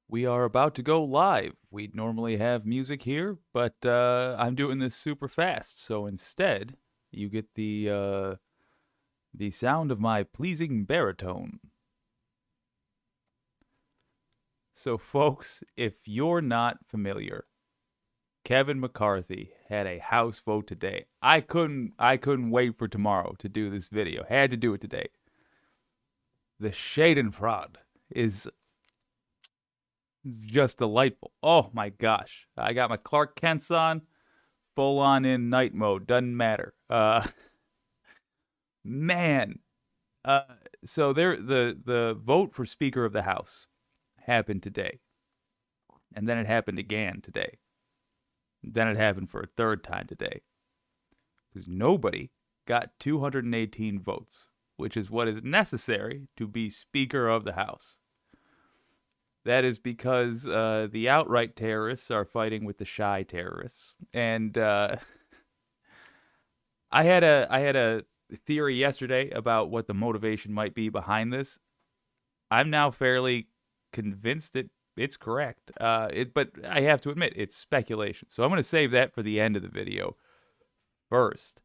We are about to go live. We'd normally have music here, but I'm doing this super fast. So instead, you get the sound of my pleasing baritone. So folks, if you're not familiar, Kevin McCarthy had a House vote today. I couldn't wait for tomorrow to do this video. Had to do it today. The Schadenfreude is it's just delightful. Oh my gosh. I got my Clark Kent's on, full on in night mode. Doesn't matter. Man. Uh, so the vote for Speaker of the House happened today. And then it happened again today. Then it happened for a third time today. Because nobody got 218 votes, which is what is necessary to be Speaker of the House. That is because the outright terrorists are fighting with the shy terrorists, and I had a theory yesterday about what the motivation might be behind this. I'm now fairly convinced that it's correct. But I have to admit it's speculation, so I'm going to save that for the end of the video. First,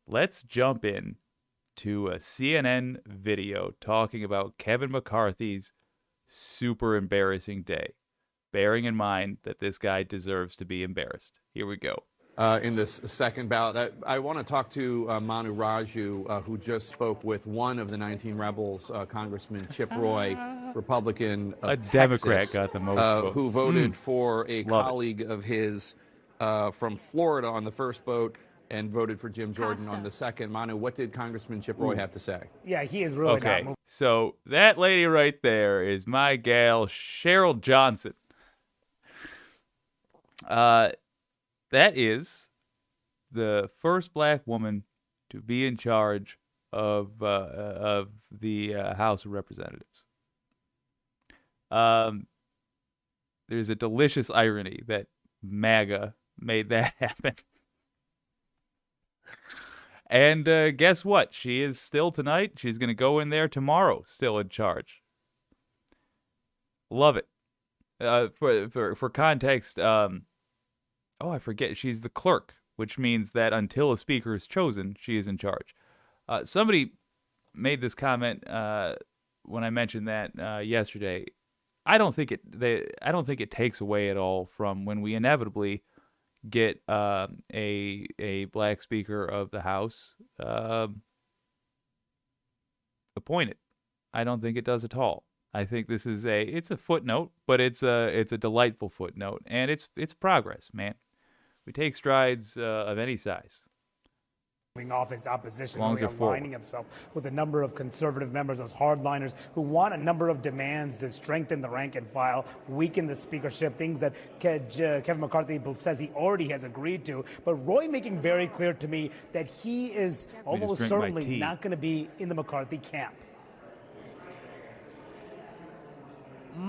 let's jump in to a CNN video talking about Kevin McCarthy's super embarrassing day, bearing in mind that this guy deserves to be embarrassed. Here we go. In this second ballot, I want to talk to Manu Raju, who just spoke with one of the 19 rebels, Congressman Chip Roy, Republican of A Texas, Democrat got the most votes. who voted for a Love colleague of his from Florida on the first vote and voted for Jim Jordan on the second. Manu, what did Congressman Chip Roy have to say? Yeah, he is really not Okay, moving. so that lady right there is my gal, Cheryl Johnson. That is the first black woman to be in charge of the House of Representatives. There's a delicious irony that MAGA made that happen. And guess what? She is still tonight. She's going to go in there tomorrow, still in charge. Love it. For context, I forget. She's the clerk, which means that until a speaker is chosen, she is in charge. Somebody made this comment when I mentioned that yesterday. I don't think it takes away at all from when we inevitably get a black Speaker of the House appointed. I don't think it does at all. I think this is it's a footnote, but it's a delightful footnote, and it's progress, man. We take strides of any size. Off his opposition, As long as really they're forward. aligning himself with a number of conservative members, those hardliners who want a number of demands to strengthen the rank and file, weaken the speakership, things that Kevin McCarthy says he already has agreed to. But Roy making very clear to me that he is almost drink my certainly tea. not going to be in the McCarthy camp.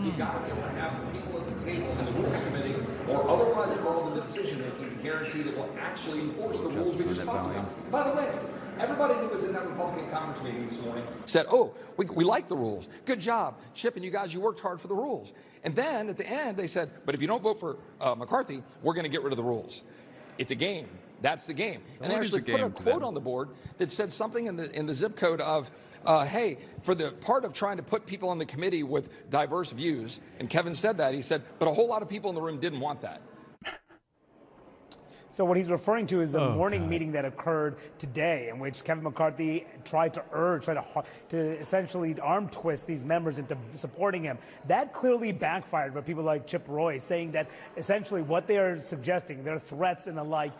You got to be able to have the people at the tables in the rules committee or otherwise involved in the decision making to guarantee that we'll actually enforce the rules we just talked about. By the way, everybody that was in that Republican Congress meeting this morning said, oh, we like the rules. Good job. Chip and you guys, you worked hard for the rules. And then at the end, they said, but if you don't vote for McCarthy, we're going to get rid of the rules. It's a game. That's the game. And they What is actually a put game a to quote them? on the board that said something in the zip code of, hey, for the part of trying to put people on the committee with diverse views, and Kevin said that, he said, but a whole lot of people in the room didn't want that. So what he's referring to is the morning meeting that occurred today, in which Kevin McCarthy tried to essentially arm twist these members into supporting him. That clearly backfired for people like Chip Roy, saying that essentially what they are suggesting, their threats and the like,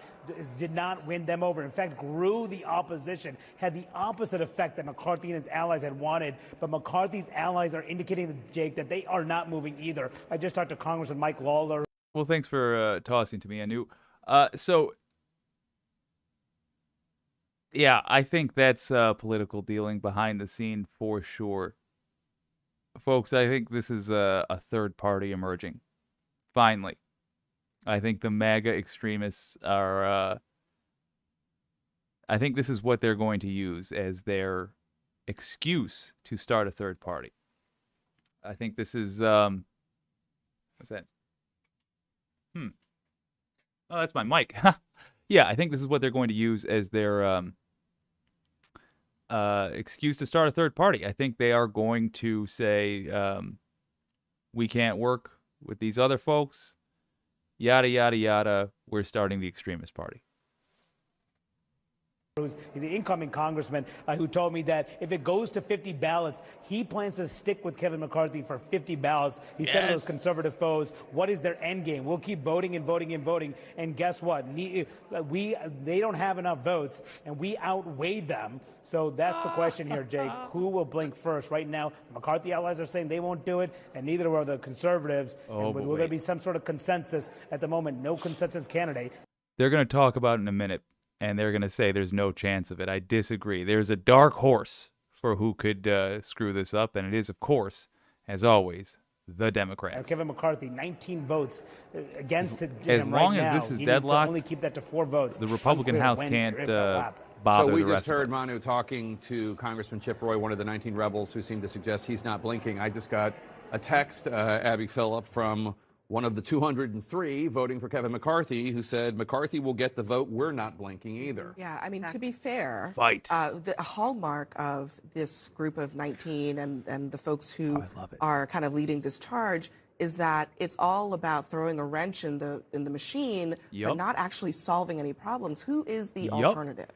did not win them over. In fact, grew the opposition, had the opposite effect that McCarthy and his allies had wanted. But McCarthy's allies are indicating, Jake, that they are not moving either. I just talked to Congressman Mike Lawler. Well, thanks for tossing to me. I knew. So, yeah, I think that's political dealing behind the scene for sure. Folks, I think this is a third party emerging. Finally. I think the MAGA extremists are, I think this is what they're going to use as their excuse to start a third party. I think this is What's that? Oh, that's my mic. Yeah, I think this is what they're going to use as their excuse to start a third party. I think they are going to say, we can't work with these other folks, yada, yada, yada. We're starting the extremist party. He's the incoming congressman who told me that if it goes to 50 ballots, he plans to stick with Kevin McCarthy for 50 ballots. He said to those conservative foes, what is their end game? We'll keep voting and voting and voting. And guess what? They don't have enough votes, and we outweigh them. So that's the question here, Jake. Who will blink first? Right now, McCarthy allies are saying they won't do it, and neither will the conservatives. Will there be some sort of consensus? At the moment, no consensus candidate. They're going to talk about it in a minute. And they're going to say there's no chance of it. I disagree. There's a dark horse for who could screw this up, and it is, of course, as always, the Democrats. Kevin McCarthy, 19 votes against him as long right as now. this is He deadlocked, needs to only keep that to 4 votes. The Republican House can't bother So we the just rest heard of us. Manu talking to Congressman Chip Roy, one of the 19 rebels who seemed to suggest he's not blinking. I just got a text, Abby Phillip, from one of the 203 voting for Kevin McCarthy, who said McCarthy will get the vote. We're not blinking either. Yeah, I mean, to be fair, Fight. The hallmark of this group of 19 and the folks who are kind of leading this charge is that it's all about throwing a wrench in the machine, but not actually solving any problems. Who is the alternative?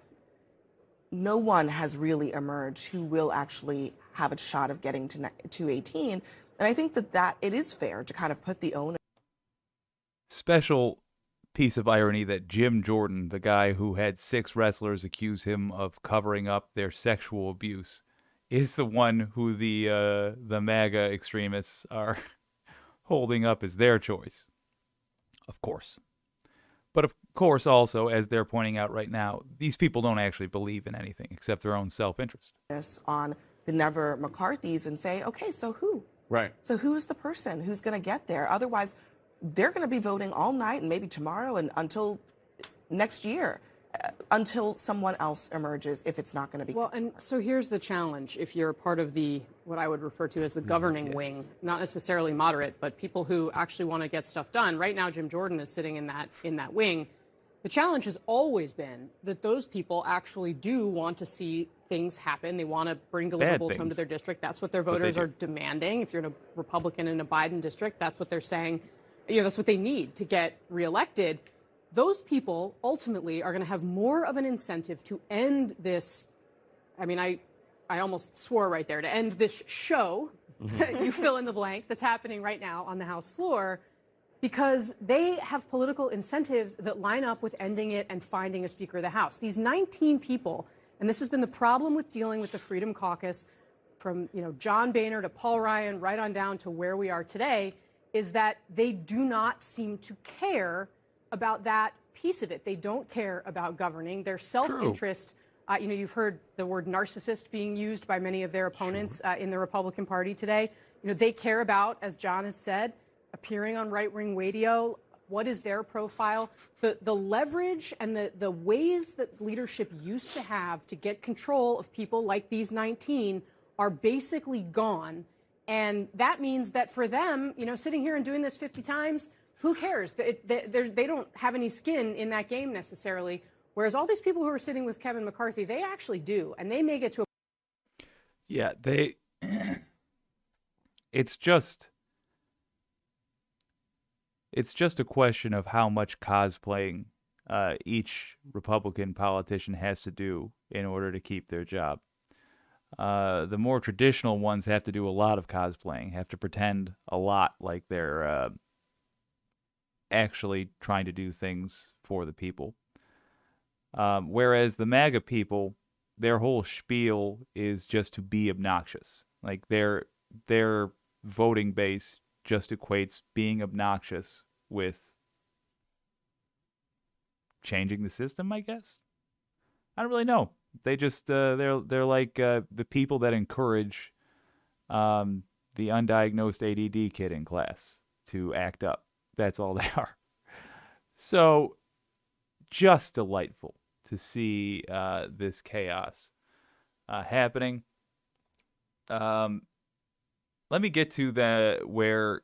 No one has really emerged who will actually have a shot of getting to 18. And I think that it is fair to kind of put the onus. Special piece of irony that Jim Jordan, the guy who had 6 wrestlers accuse him of covering up their sexual abuse, is the one who the MAGA extremists are holding up as their choice. Of course. But of course, also, as they're pointing out right now, these people don't actually believe in anything except their own self-interest. On the Never McCarthys and say, okay, so who? Right. So who's the person who's going to get there? Otherwise, they're going to be voting all night and maybe tomorrow and until next year, until someone else emerges, if it's not going to be. Well, and so here's the challenge. If you're part of what I would refer to as the governing wing, not necessarily moderate, but people who actually want to get stuff done. Right now, Jim Jordan is sitting in that wing. The challenge has always been that those people actually do want to see things happen. They want to bring deliverables home to their district. That's what their voters are demanding. If you're a Republican in a Biden district, that's what they're saying. That's what they need to get reelected. Those people ultimately are going to have more of an incentive to end this. I mean, I almost swore right there, to end this show. You fill in the blank that's happening right now on the House floor, because they have political incentives that line up with ending it and finding a Speaker of the House. These 19 people, and this has been the problem with dealing with the Freedom Caucus, from John Boehner to Paul Ryan, right on down to where we are today, is that they do not seem to care about that piece of it. They don't care about governing. Their self-interest, you've heard the word narcissist being used by many of their opponents in the Republican Party today. They care about, as John has said, appearing on right-wing radio. What is their profile? The leverage and the ways that leadership used to have to get control of people like these 19 are basically gone. And that means that for them, sitting here and doing this 50 times, who cares? They don't have any skin in that game necessarily. Whereas all these people who are sitting with Kevin McCarthy, they actually do. And they may get to a... Yeah, it's just a question of how much cosplaying each Republican politician has to do in order to keep their job. The more traditional ones have to do a lot of cosplaying, have to pretend a lot like they're actually trying to do things for the people. Whereas the MAGA people, their whole spiel is just to be obnoxious. Like their voting base just equates being obnoxious with changing the system, I guess. I don't really know. They just they're like the people that encourage the undiagnosed ADD kid in class to act up. That's all they are. So just delightful to see this chaos happening. Let me get to where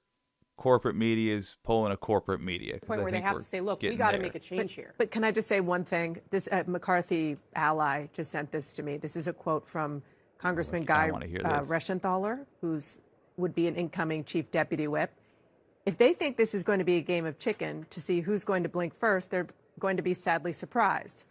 corporate media is pulling a corporate media. Point where they have to say, look, we got to make a change here. But can I just say one thing? This McCarthy ally just sent this to me. This is a quote from Congressman Guy Reschenthaler, would be an incoming chief deputy whip. If they think this is going to be a game of chicken to see who's going to blink first, they're going to be sadly surprised.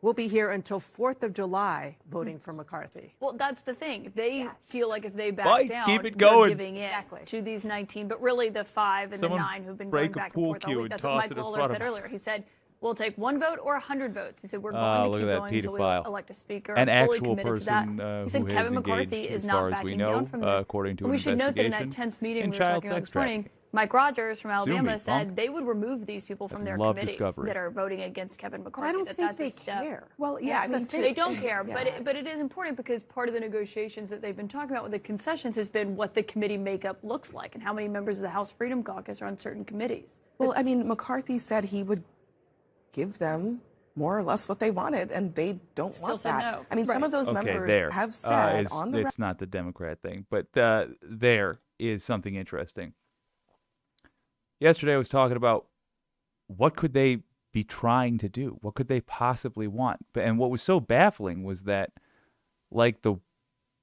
We'll be here until 4th of July voting for McCarthy. Well, that's the thing. If they feel like if they back down, keep it going. They're giving in to these 19, but really the 5 and the 9 who've been going back and forth all week. That's what Mike Waller said earlier. He said, we'll take 1 vote or 100 votes. He said, we're going to keep going until we elect a speaker. An fully actual committed person to that. He said who Kevin has McCarthy engaged, is as not far as backing we know, down from this. according to an we should note that in that investigation tense meeting we were child talking about sex this morning, Mike Rogers from Alabama said they would remove these people from their committees that are voting against Kevin McCarthy. I don't think they care. Well, yeah, I mean, they don't care, but it is important because part of the negotiations that they've been talking about with the concessions has been what the committee makeup looks like and how many members of the House Freedom Caucus are on certain committees. Well, I mean, McCarthy said he would give them more or less what they wanted, and they don't want that. No. I mean, some of those members have said on the it's not the Democrat thing, but there is something interesting. Yesterday I was talking about what could they be trying to do? What could they possibly want? And what was so baffling was that, like, the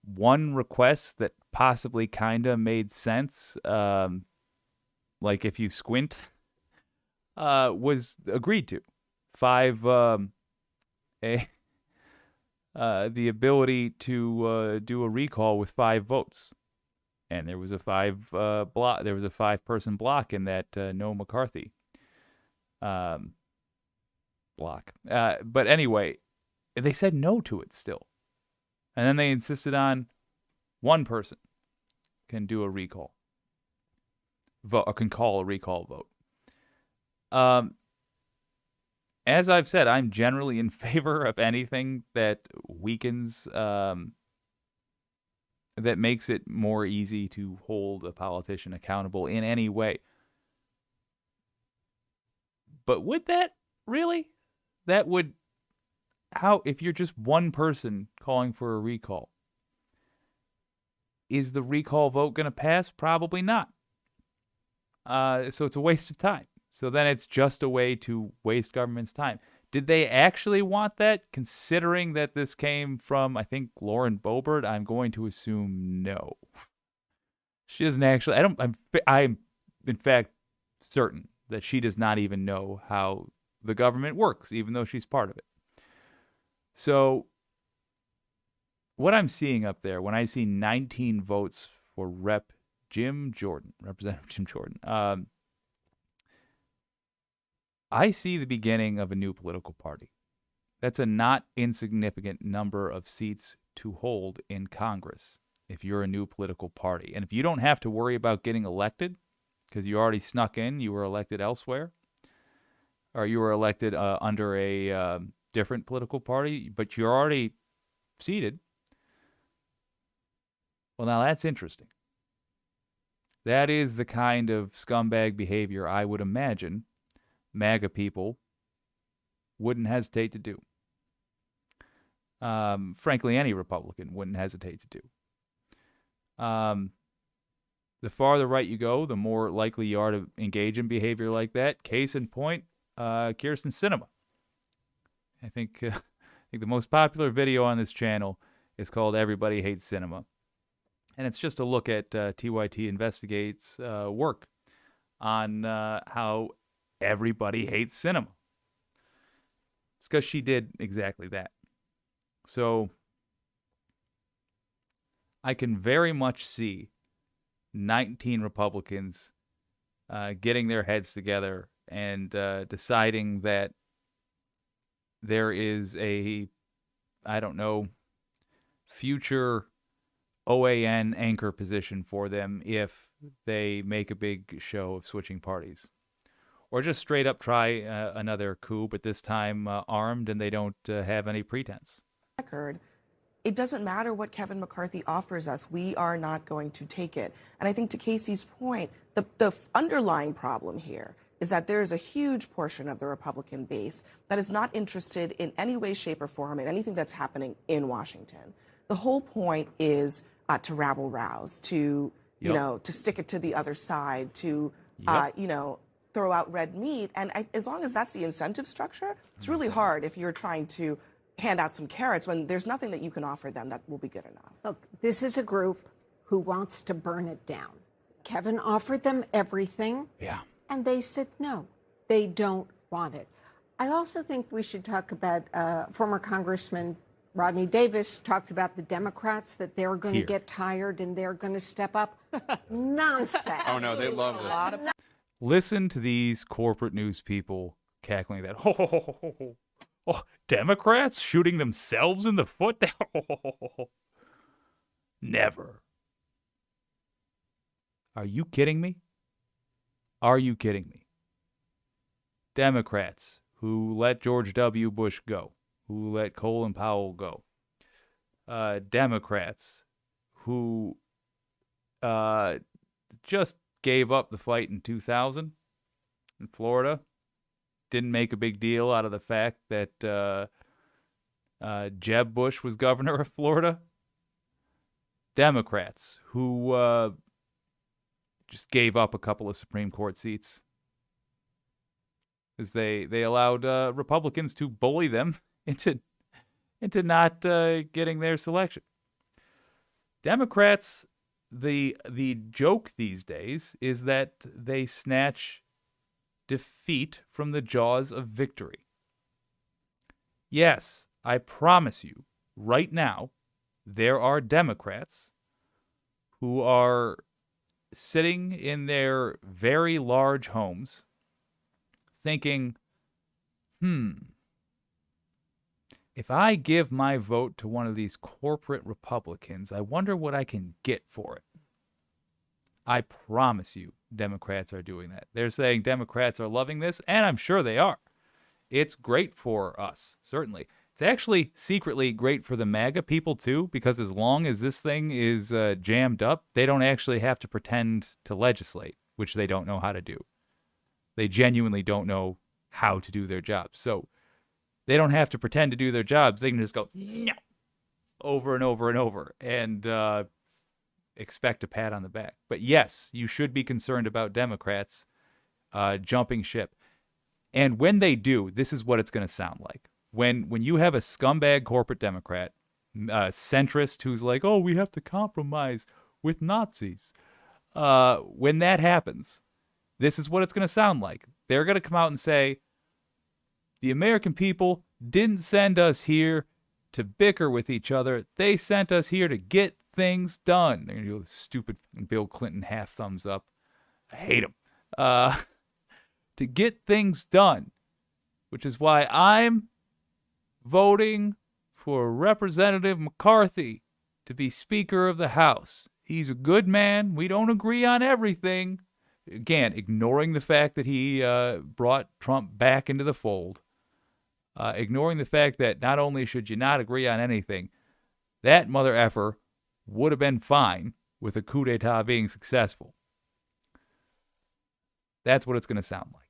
one request that possibly kind of made sense, like if you squint, was agreed to. 5, the ability to do a recall with 5 votes. And there was a 5-person block in that no McCarthy block. But anyway, they said no to it still. And then they insisted on 1 person can do a recall vote, or can call a recall vote. As I've said, I'm generally in favor of anything that weakens that makes it more easy to hold a politician accountable in any way. But would that really? That would, if you're just 1 person calling for a recall, is the recall vote going to pass? Probably not. So it's a waste of time. So then it's just a way to waste government's time. Did they actually want that, considering that this came from, I think, Lauren Boebert? I'm going to assume no. She doesn't actually, I'm in fact certain that she does not even know how the government works, even though she's part of it. So what I'm seeing up there, when I see 19 votes for Representative Jim Jordan, I see the beginning of a new political party. That's a not insignificant number of seats to hold in Congress if you're a new political party. And if you don't have to worry about getting elected because you already snuck in, you were elected elsewhere, or you were elected under a different political party, but you're already seated, well, now that's interesting. That is the kind of scumbag behavior I would imagine MAGA people wouldn't hesitate to do. Frankly, any Republican wouldn't hesitate to do. The farther right you go, the more likely you are to engage in behavior like that. Case in point, Kyrsten Sinema. I think the most popular video on this channel is called "Everybody Hates Sinema," and it's just a look at TYT Investigates' work on how everybody hates Sinema. It's because she did exactly that. So I can very much see 19 Republicans getting their heads together and deciding that there is a, future OAN anchor position for them if they make a big show of switching parties. Or just straight up try another coup, but this time armed, and they don't have any pretense. It doesn't matter what Kevin McCarthy offers us. We are not going to take it. And I think to Casey's point, the underlying problem here is that there is a huge portion of the Republican base that is not interested in any way, shape, or form in anything that's happening in Washington. The whole point is to rabble-rouse, to to stick it to the other side, to throw out red meat. And as long as that's the incentive structure, it's really hard if you're trying to hand out some carrots when there's nothing that you can offer them that will be good enough. Look, this is a group who wants to burn it down. Kevin offered them everything. Yeah. And they said no, they don't want it. I also think we should talk about former Congressman Rodney Davis talked about the Democrats, that they're going to get tired and they're going to step up. Nonsense. Oh, no, they love this. Listen to these corporate news people cackling that. Oh, Democrats shooting themselves in the foot? Never. Are you kidding me? Are you kidding me? Democrats who let George W. Bush go, who let Colin Powell go. Democrats who just gave up the fight in 2000 in Florida. Didn't make a big deal out of the fact that Jeb Bush was governor of Florida. Democrats who just gave up a couple of Supreme Court seats as they allowed Republicans to bully them into not getting their selection. Democrats, the joke these days is that they snatch defeat from the jaws of victory. Yes, I promise you, right now, there are Democrats who are sitting in their very large homes thinking, if I give my vote to one of these corporate Republicans, I wonder what I can get for it. I promise you, Democrats are doing that. They're saying Democrats are loving this, and I'm sure they are. It's great for us, certainly. It's actually secretly great for the MAGA people, too, because as long as this thing is jammed up, they don't actually have to pretend to legislate, which they don't know how to do. They genuinely don't know how to do their jobs. So they don't have to pretend to do their jobs. They can just go, no, over and over and over, and expect a pat on the back. But yes, you should be concerned about Democrats jumping ship. And when they do, this is what it's going to sound like. When you have a scumbag corporate Democrat, centrist, who's like, oh, we have to compromise with Nazis. When that happens, this is what it's going to sound like. They're going to come out and say, the American people didn't send us here to bicker with each other. They sent us here to get things done. They're going to do the stupid Bill Clinton half thumbs up. I hate him. To get things done, which is why I'm voting for Representative McCarthy to be Speaker of the House. He's a good man. We don't agree on everything. Again, ignoring the fact that he brought Trump back into the fold. Ignoring the fact that not only should you not agree on anything, that mother effer would have been fine with a coup d'etat being successful. That's what it's going to sound like.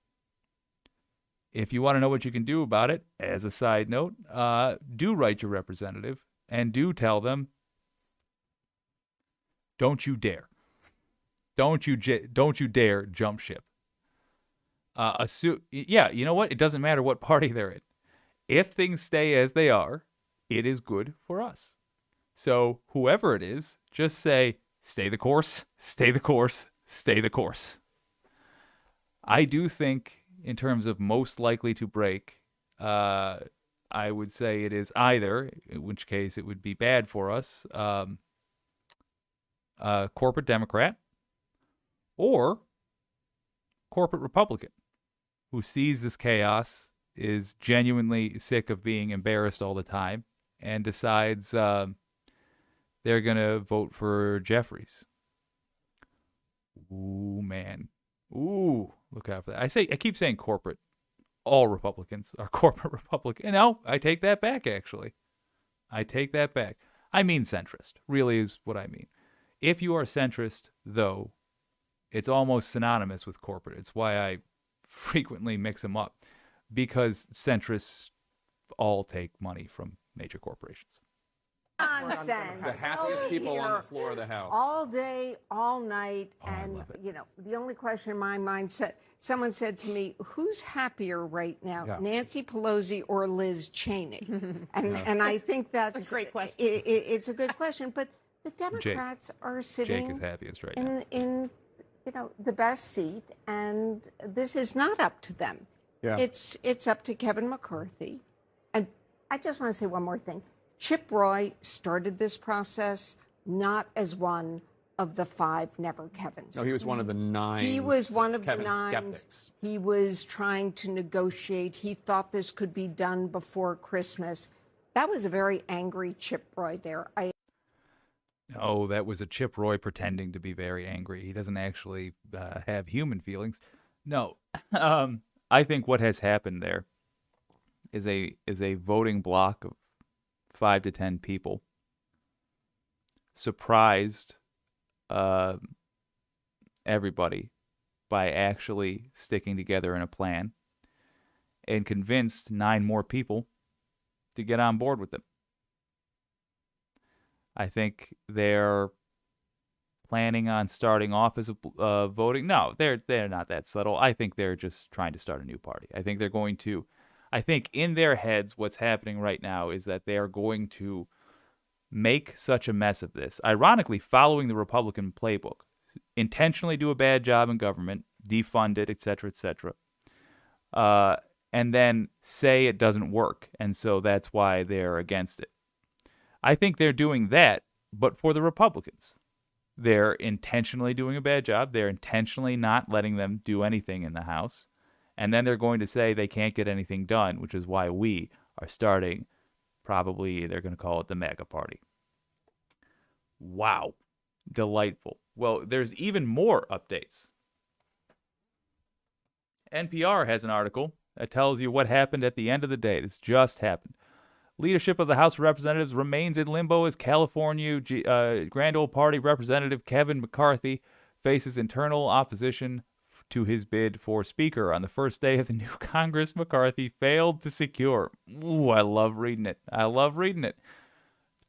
If you want to know what you can do about it, as a side note, do write your representative and do tell them, don't you dare. Don't you dare jump ship. Yeah, you know what? It doesn't matter what party they're in. If things stay as they are, it is good for us. So whoever it is, just say, stay the course, stay the course, stay the course. I do think, in terms of most likely to break, I would say it is either, in which case it would be bad for us, corporate Democrat or corporate Republican who sees this chaos, is genuinely sick of being embarrassed all the time, and decides they're going to vote for Jeffries. Ooh, man. Ooh, look out for that. I keep saying corporate. All Republicans are corporate Republican. No, I take that back, actually. I take that back. I mean centrist, really is what I mean. If you are centrist, though, it's almost synonymous with corporate. It's why I frequently mix them up, because centrists all take money from major corporations. Nonsense. The happiest people on the floor of the House. All day, all night. And, the only question in my mind someone said to me, who's happier right now, Nancy Pelosi or Liz Cheney? And I think that's a great question. It's a good question. But the Democrats are sitting Jake is happiest right now. in the best seat. And this is not up to them. Yeah. It's up to Kevin McCarthy. And I just want to say one more thing. Chip Roy started this process not as one of the 5 never Kevins. No, he was one of the 9. He was one of Kevin the 9. skeptics. He was trying to negotiate. He thought this could be done before Christmas. That was a very angry Chip Roy there. No, that was a Chip Roy pretending to be very angry. He doesn't actually have human feelings. No, I think what has happened there is a voting block of 5 to 10 people surprised everybody by actually sticking together in a plan and convinced 9 more people to get on board with them. I think they're planning on starting off as a voting. No, they're not that subtle. I think they're just trying to start a new party. I think they're going to. I think in their heads, what's happening right now is that they are going to make such a mess of this, ironically following the Republican playbook, intentionally do a bad job in government, defund it, et cetera, and then say it doesn't work, and so that's why they're against it. I think they're doing that, but for the Republicans. They're intentionally doing a bad job. They're intentionally not letting them do anything in the House. And then they're going to say they can't get anything done, which is why we are starting, probably they're going to call it the MAGA Party. Wow. Delightful. Well, there's even more updates. NPR has an article that tells you what happened at the end of the day. This just happened. Leadership of the House of Representatives remains in limbo as California Grand Old Party Representative Kevin McCarthy faces internal opposition to his bid for Speaker. On the first day of the new Congress, McCarthy failed to secure. Ooh, I love reading it.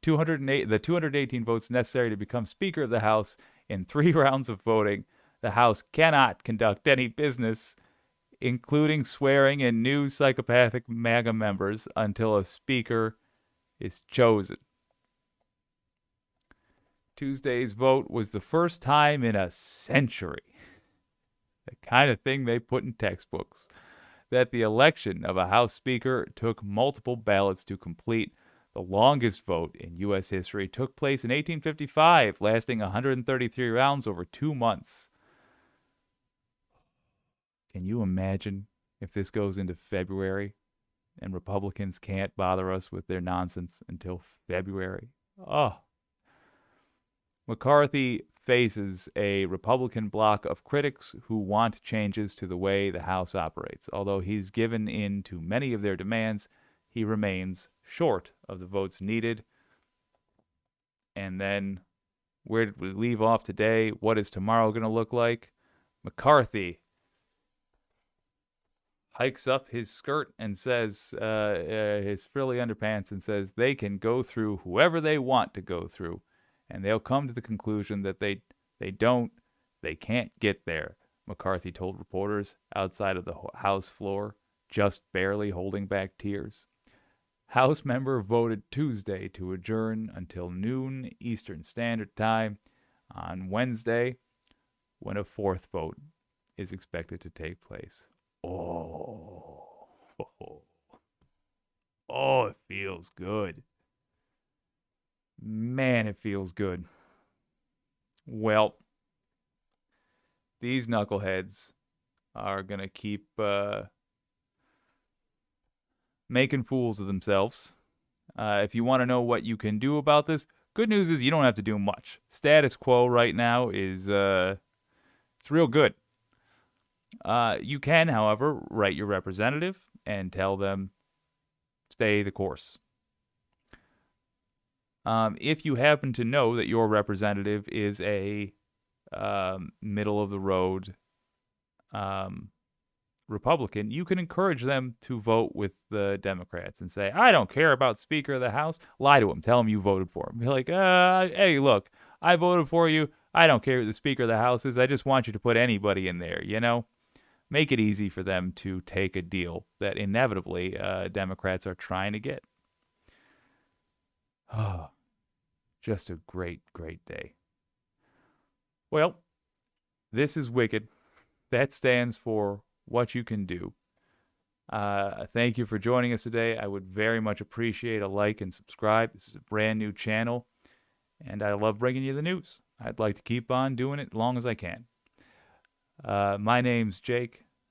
218 votes necessary to become Speaker of the House in 3 rounds of voting. The House cannot conduct any business, including swearing in new psychopathic MAGA members, until a Speaker is chosen. Tuesday's vote was the first time in a century, the kind of thing they put in textbooks, that the election of a House Speaker took multiple ballots to complete. The longest vote in U.S. history took place in 1855, lasting 133 rounds over 2 months. Can you imagine if this goes into February and Republicans can't bother us with their nonsense until February? Oh. McCarthy faces a Republican bloc of critics who want changes to the way the House operates. Although he's given in to many of their demands, he remains short of the votes needed. And then, where did we leave off today? What is tomorrow going to look like? McCarthy hikes up his skirt and says, his frilly underpants, and says they can go through whoever they want to go through, and they'll come to the conclusion that they can't get there. McCarthy told reporters outside of the House floor, just barely holding back tears. House member voted Tuesday to adjourn until noon Eastern Standard Time on Wednesday, when a 4th vote is expected to take place. Oh, it feels good. Man, it feels good. Well, these knuckleheads are going to keep making fools of themselves. If you want to know what you can do about this, good news is you don't have to do much. Status quo right now is it's real good. You can, however, write your representative and tell them stay the course. If you happen to know that your representative is a middle-of-the-road Republican, you can encourage them to vote with the Democrats and say, I don't care about Speaker of the House. Lie to him. Tell him you voted for him. Be like, hey, look, I voted for you. I don't care who the Speaker of the House is. I just want you to put anybody in there, you know? Make it easy for them to take a deal that inevitably Democrats are trying to get. Oh, just a great, great day. Well, this is Wicked. That stands for What You Can Do. Thank you for joining us today. I would very much appreciate a like and subscribe. This is a brand new channel, and I love bringing you the news. I'd like to keep on doing it as long as I can. My name's Jake.